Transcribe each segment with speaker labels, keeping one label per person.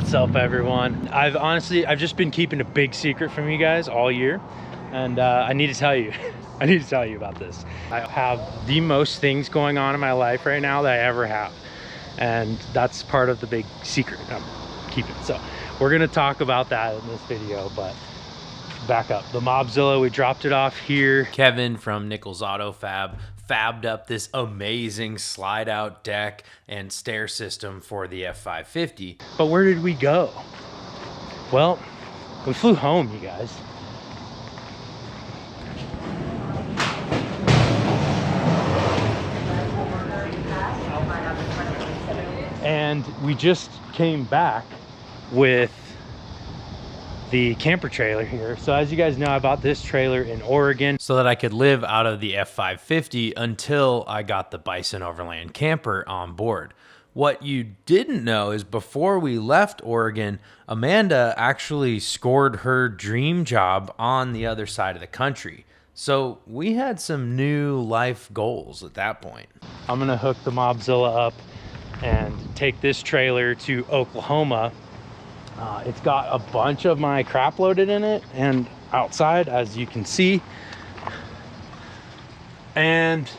Speaker 1: What's up, everyone? I've just been keeping a big secret from you guys all year, and I need to tell you. I need to tell you about this. I have the most things going on in my life right now that I ever have, and that's part of the big secret I'm keeping. So we're gonna talk about that in this video, but back up. The Mobzilla, we dropped it off here.
Speaker 2: Kevin from Nichols Auto Fab fabbed up this amazing slide out deck and stair system for the F-550.
Speaker 1: But where did we go? Well, we flew home, you guys. And we just came back with the camper trailer here. So as you guys know, I bought this trailer in Oregon
Speaker 2: so that I could live out of the F-550 until I got the Bison Overland camper on board. What you didn't know is before we left Oregon, Amanda actually scored her dream job on the other side of the country. So we had some new life goals at that point.
Speaker 1: I'm gonna hook the Mobzilla up and take this trailer to Oklahoma. It's got a bunch of my crap loaded in it and outside, as you can see. And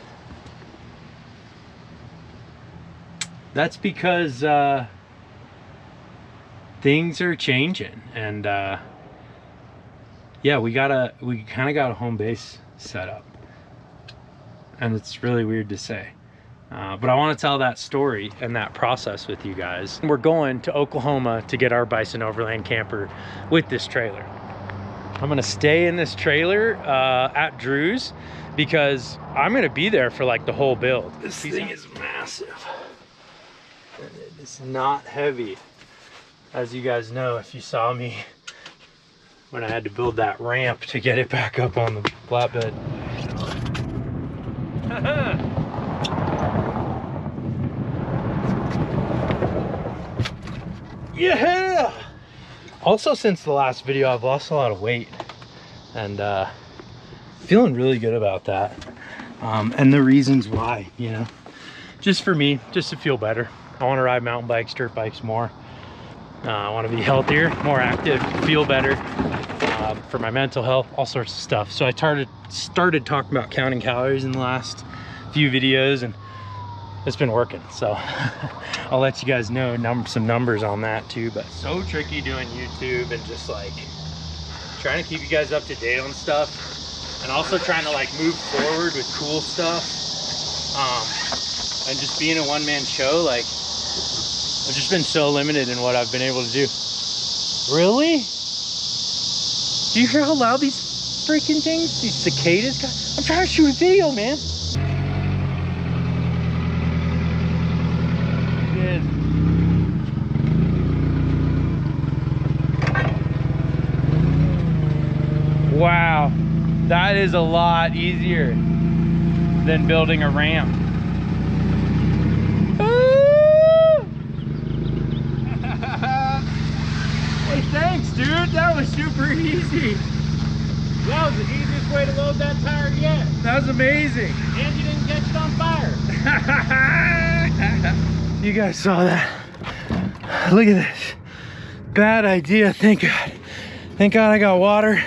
Speaker 1: that's because things are changing. And yeah, we kind of got a home base set up. And it's really weird to say. But I want to tell that story and that process with you guys. We're going to Oklahoma to get our Bison Overland camper with this trailer. I'm going to stay in this trailer at Drew's because I'm going to be there for like the whole build. This thing is massive. And it is not heavy. As you guys know, if you saw me when I had to build that ramp to get it back up on the flatbed. Yeah! Also, since the last video, I've lost a lot of weight and feeling really good about that. And the reasons why, you know, just for me, just to feel better. I want to ride mountain bikes, dirt bikes more. I want to be healthier, more active, feel better for my mental health, all sorts of stuff. So I started talking about counting calories in the last few videos, and it's been working. So I'll let you guys know some numbers on that too. But so tricky doing YouTube and just like trying to keep you guys up to date on stuff, and also trying to like move forward with cool stuff, and just being a one-man show. Like, I've just been so limited in what I've been able to do. Really? Do you hear how loud these freaking things, these cicadas got? I'm trying to shoot a video, man. Wow, that is a lot easier than building a ramp. Hey, thanks, dude. That was super easy.
Speaker 3: That was the easiest way to load that tire yet.
Speaker 1: That was amazing.
Speaker 3: And you didn't catch it on fire.
Speaker 1: You guys saw that. Look at this. Bad idea. Thank God. Thank God I got water.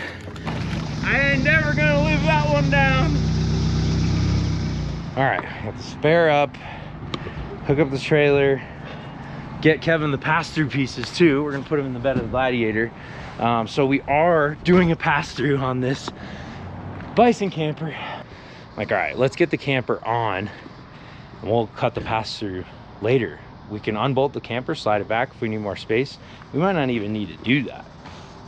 Speaker 1: I ain't never gonna live that one down. All right, got the spare up, hook up the trailer, get Kevin the pass-through pieces too. We're gonna put them in the bed of the Gladiator. So we are doing a pass-through on this Bison camper. Like, all right, let's get the camper on and we'll cut the pass-through later. We can unbolt the camper, slide it back if we need more space. We might not even need to do that.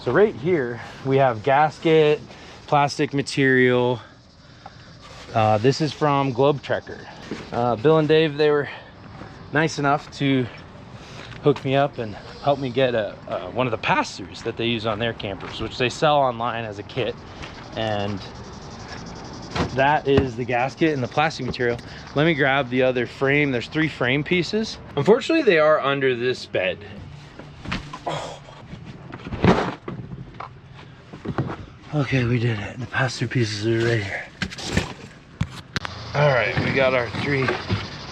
Speaker 1: So right here, we have gasket, plastic material. This is from Globe Trekker. Bill and Dave, they were nice enough to hook me up and help me get one of the pass-throughs that they use on their campers, which they sell online as a kit. And that is the gasket and the plastic material. Let me grab the other frame. There's 3 frame pieces. Unfortunately, they are under this bed. Oh. Okay, we did it. The pass-through pieces are right here. All right, we got our 3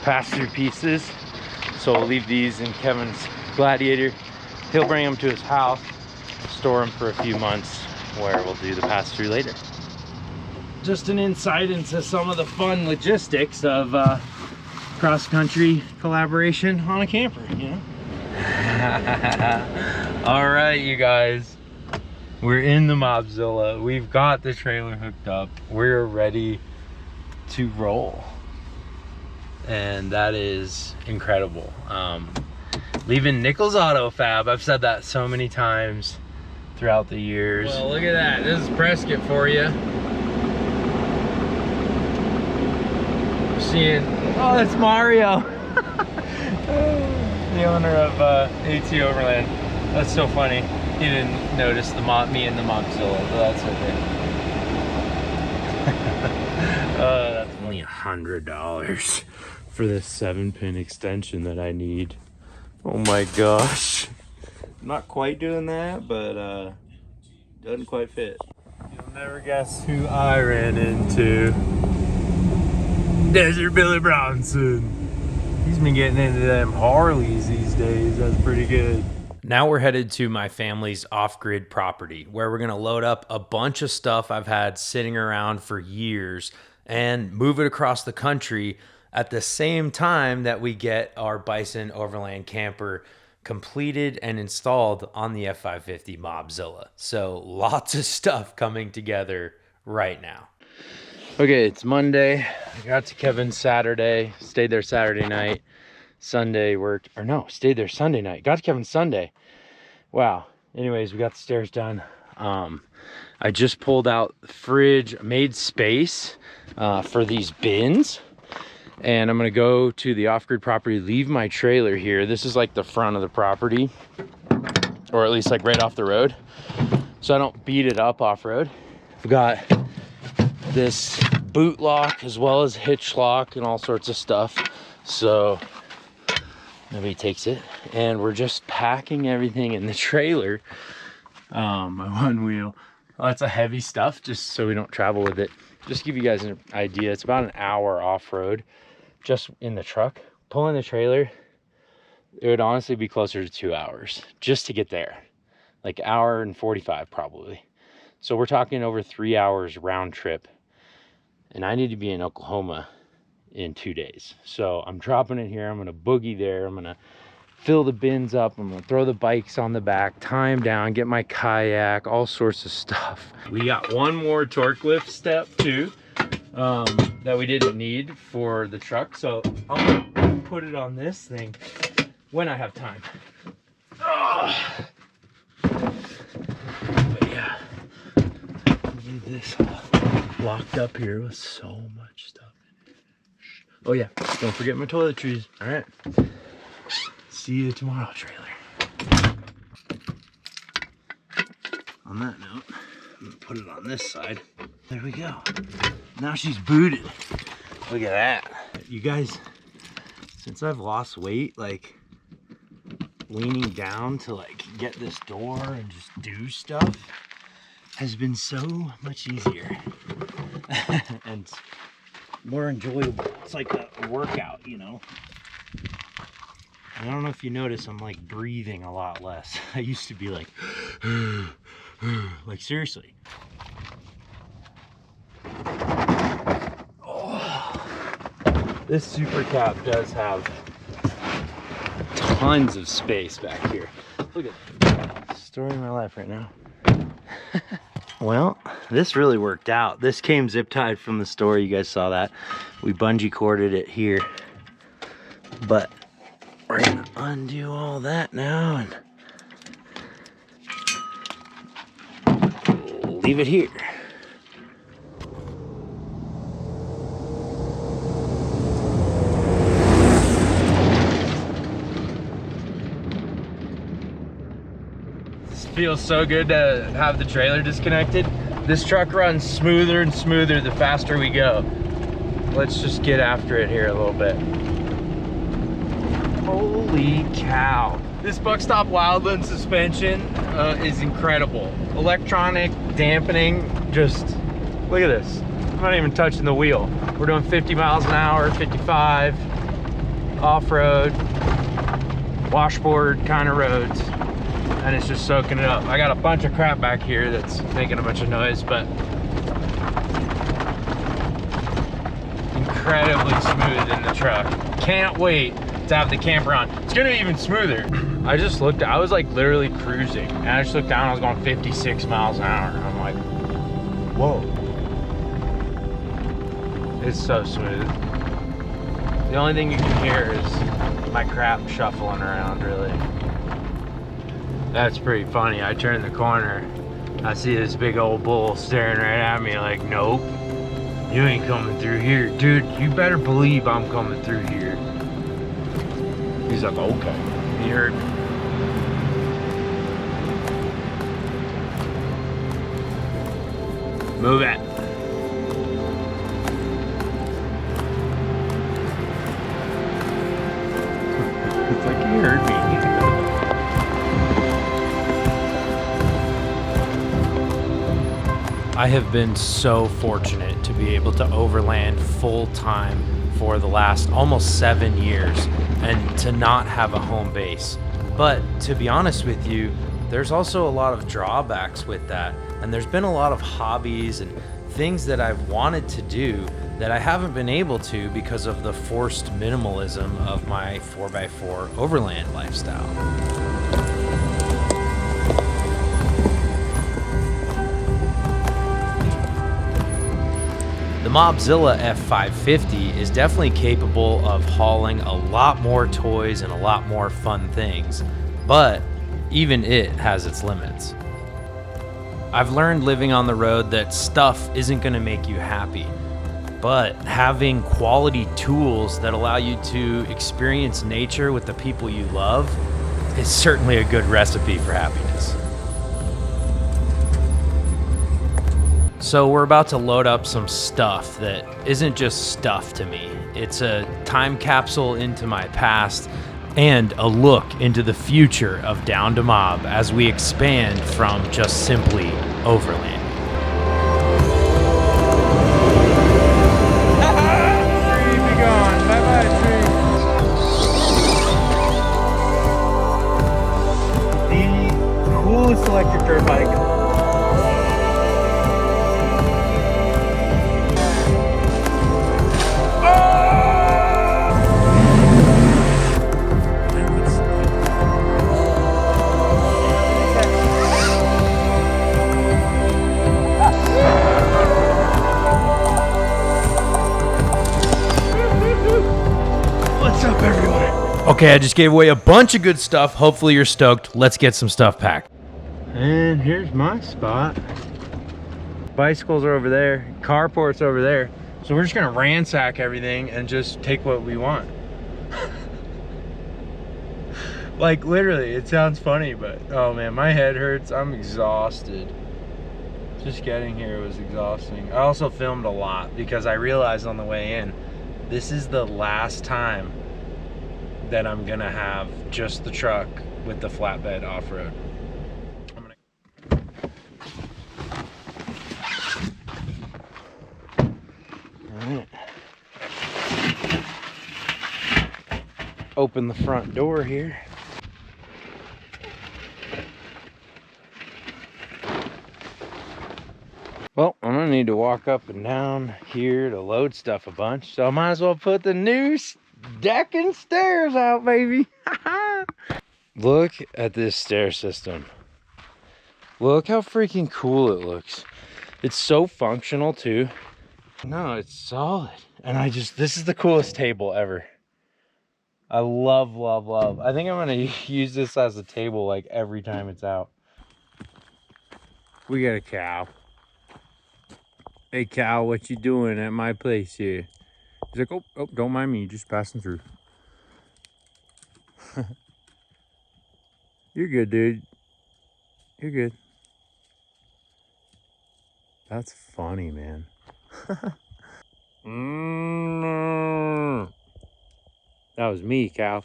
Speaker 1: pass-through pieces. So we'll leave these in Kevin's Gladiator. he'll bring them to his house, store them for a few months, where we'll do the pass-through later. Just an insight into some of the fun logistics of cross-country collaboration on a camper, you know? All right, you guys, we're in the Mobzilla. We've got the trailer hooked up. We're ready to roll, and that is incredible. Leaving Nichols Auto Fab, I've said that so many times throughout the years.
Speaker 2: Well, look at that. This is Prescott for you. Seeing,
Speaker 1: oh, that's Mario. The owner of AT Overland. That's so funny. He didn't notice me in the Mobzilla, but that's okay. That's only $100 for this 7-pin extension that I need. Oh my gosh. I'm not quite doing that, but doesn't quite fit. You'll never guess who I ran into. Desert Billy Bronson. He's been getting into them Harleys these days. That's pretty good.
Speaker 2: now we're headed to my family's off-grid property where we're going to load up a bunch of stuff I've had sitting around for years and move it across the country at the same time that we get our Bison Overland camper completed and installed on the F-550 Mobzilla. So lots of stuff coming together right now.
Speaker 1: Okay, it's Monday. I got to Kevin's Saturday, stayed there Saturday night. Sunday worked, or no, stayed there Sunday night. Got to Kevin's Sunday. Wow. Anyways, we got the stairs done. I just pulled out the fridge, made space for these bins. And I'm gonna go to the off-grid property, leave my trailer here. This is like the front of the property, or at least like right off the road, so I don't beat it up off-road. I've got this boot lock as well as hitch lock and all sorts of stuff, so nobody takes it. And we're just packing everything in the trailer. My one wheel, lots of heavy stuff just so we don't travel with it. Just to give you guys an idea, it's about an hour off-road just in the truck. Pulling the trailer, it would honestly be closer to 2 hours just to get there, like hour and 45 probably. So we're talking over 3 hours round trip, and I need to be in Oklahoma in 2 days. So I'm dropping it here. I'm gonna boogie there. I'm gonna fill the bins up. I'm gonna throw the bikes on the back, tie them down, get my kayak, all sorts of stuff. We got one more torque lift step too that we didn't need for the truck, so I'm gonna put it on this thing when I have time. But yeah, leave this locked up here with so much stuff in it. Oh yeah, don't forget my toiletries. All right, see you tomorrow, trailer. On that note, I'm gonna put it on this side. There we go. Now she's booted. Look at that. You guys, since I've lost weight, like leaning down to like get this door and just do stuff has been so much easier and more enjoyable. It's like a workout, you know. I don't know if you notice, I'm like breathing a lot less. I used to be like, like seriously. This super cab does have tons of space back here. Look at that. Story of my life right now. Well, this really worked out. This came zip tied from the store. You guys saw that. We bungee corded it here. But we're gonna undo all that now and leave it here. Feels so good to have the trailer disconnected. This truck runs smoother and smoother the faster we go. Let's just get after it here a little bit. Holy cow. This Buckstop Wildland suspension is incredible. Electronic dampening, just look at this. I'm not even touching the wheel. We're doing 50 miles an hour, 55, off-road, washboard kind of roads. and it's just soaking it up. I got a bunch of crap back here that's making a bunch of noise, but incredibly smooth in the truck. Can't wait to have the camper on. It's gonna be even smoother. I just looked, I was like literally cruising, and I just looked down, I was going 56 miles an hour. I'm like, whoa. It's so smooth. The only thing you can hear is my crap shuffling around, really. That's pretty funny. I turn the corner, I see this big old bull staring right at me like, nope, you ain't coming through here. Dude, you better believe I'm coming through here. He's like, okay. He heard me. Move it. It's like he heard me.
Speaker 2: I have been so fortunate to be able to overland full time for the last almost 7 years and to not have a home base. But to be honest with you, there's also a lot of drawbacks with that. And there's been a lot of hobbies and things that I've wanted to do that I haven't been able to because of the forced minimalism of my 4x4 overland lifestyle. The Mobzilla F-550 is definitely capable of hauling a lot more toys and a lot more fun things, but even it has its limits. I've learned living on the road that stuff isn't going to make you happy, but having quality tools that allow you to experience nature with the people you love is certainly a good recipe for happiness. So we're about to load up some stuff that isn't just stuff to me. It's a time capsule into my past and a look into the future of Down to Mob as we expand from just simply overland.
Speaker 1: Tree be gone. Bye-bye, tree. The coolest electric dirt bike.
Speaker 2: Okay, I just gave away a bunch of good stuff. Hopefully you're stoked. Let's get some stuff packed.
Speaker 1: And here's my spot. Bicycles are over there, carport's over there. So we're just gonna ransack everything and just take what we want. Like literally, it sounds funny, but oh man, my head hurts. I'm exhausted. Just getting here was exhausting. I also filmed a lot because I realized on the way in, this is the last time that I'm gonna have just the truck with the flatbed off-road. Alright. Open the front door here. Well, I'm gonna need to walk up and down here to load stuff a bunch, so I might as well put the new deck and stairs out, baby. Look at this stair system. Look how freaking cool it looks. It's so functional too. No, it's solid. And this is the coolest table ever. I love, love, love. I think I'm gonna use this as a table like every time it's out. We got a cow. Hey cow, what you doing at my place here? He's like, oh, don't mind me, just passing through. You're good, dude. You're good. That's funny, man. That was me, cow.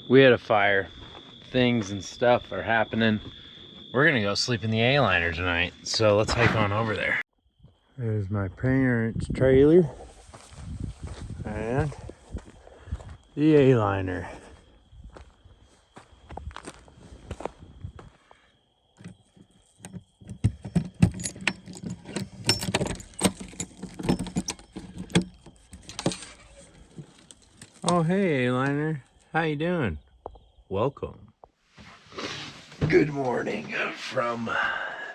Speaker 1: We had a fire. Things and stuff are happening. We're gonna go sleep in the A-liner tonight, so let's hike on over there. There's my parents' trailer. And The A-liner. Oh, hey, A-liner. How you doing? Welcome. Good morning from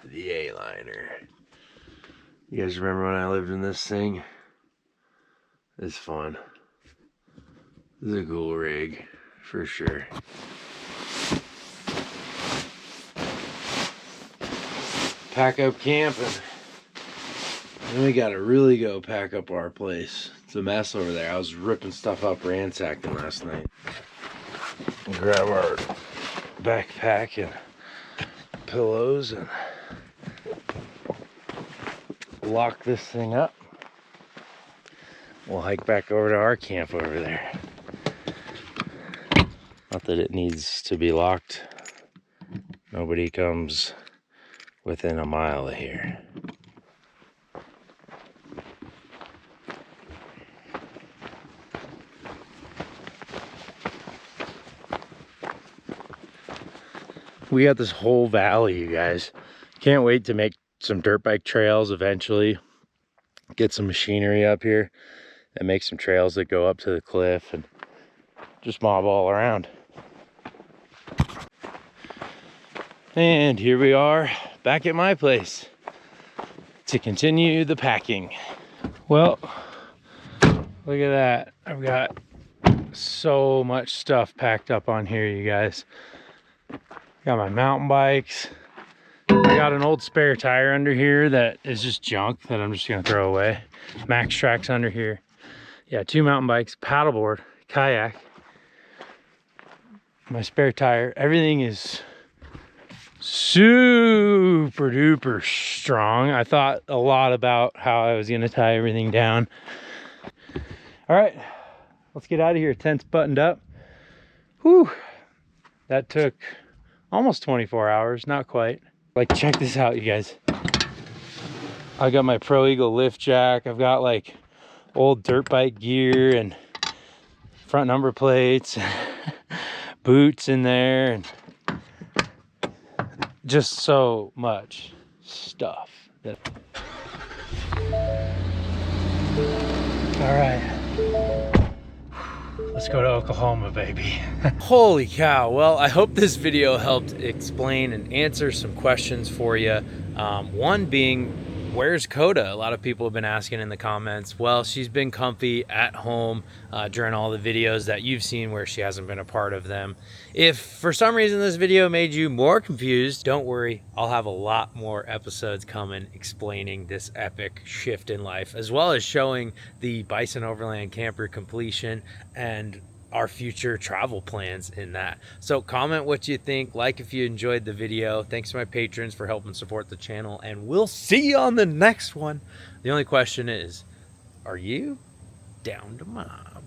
Speaker 1: the A-liner. You guys remember when I lived in this thing? It's fun. This is a cool rig, for sure. Pack up camping. Then we gotta really go pack up our place. It's a mess over there. I was ripping stuff up, ransacking last night. Grab our backpack and pillows and lock this thing up. We'll hike back over to our camp over there. Not that it needs to be locked. Nobody comes within a mile of here. We got this whole valley, you guys. Can't wait to make some dirt bike trails eventually. Get some machinery up here and make some trails that go up to the cliff and just mob all around. And here we are back at my place to continue the packing. Well, look at that. I've got so much stuff packed up on here, you guys. Got my mountain bikes. I got an old spare tire under here that is just junk that I'm just gonna throw away. Max Tracks under here. Yeah, 2 mountain bikes, paddleboard, kayak, my spare tire. Everything is super duper strong. I thought a lot about how I was gonna tie everything down. All right, let's get out of here. Tent's buttoned up. Whew, that took almost 24 hours, not quite. Like, check this out, you guys. I got my Pro Eagle lift jack. I've got like old dirt bike gear and front number plates, boots in there, and just so much stuff. All right. Let's go to Oklahoma, baby.
Speaker 2: Holy cow. Well, I hope this video helped explain and answer some questions for you. One being, where's Coda? A lot of people have been asking in the comments. Well, she's been comfy at home during all the videos that you've seen where she hasn't been a part of them. If for some reason this video made you more confused, don't worry. I'll have a lot more episodes coming explaining this epic shift in life, as well as showing the Bison Overland camper completion and our future travel plans in that. So comment what you think, like if you enjoyed the video. Thanks to my patrons for helping support the channel, and we'll see you on the next one. The only question is, are you down to mob?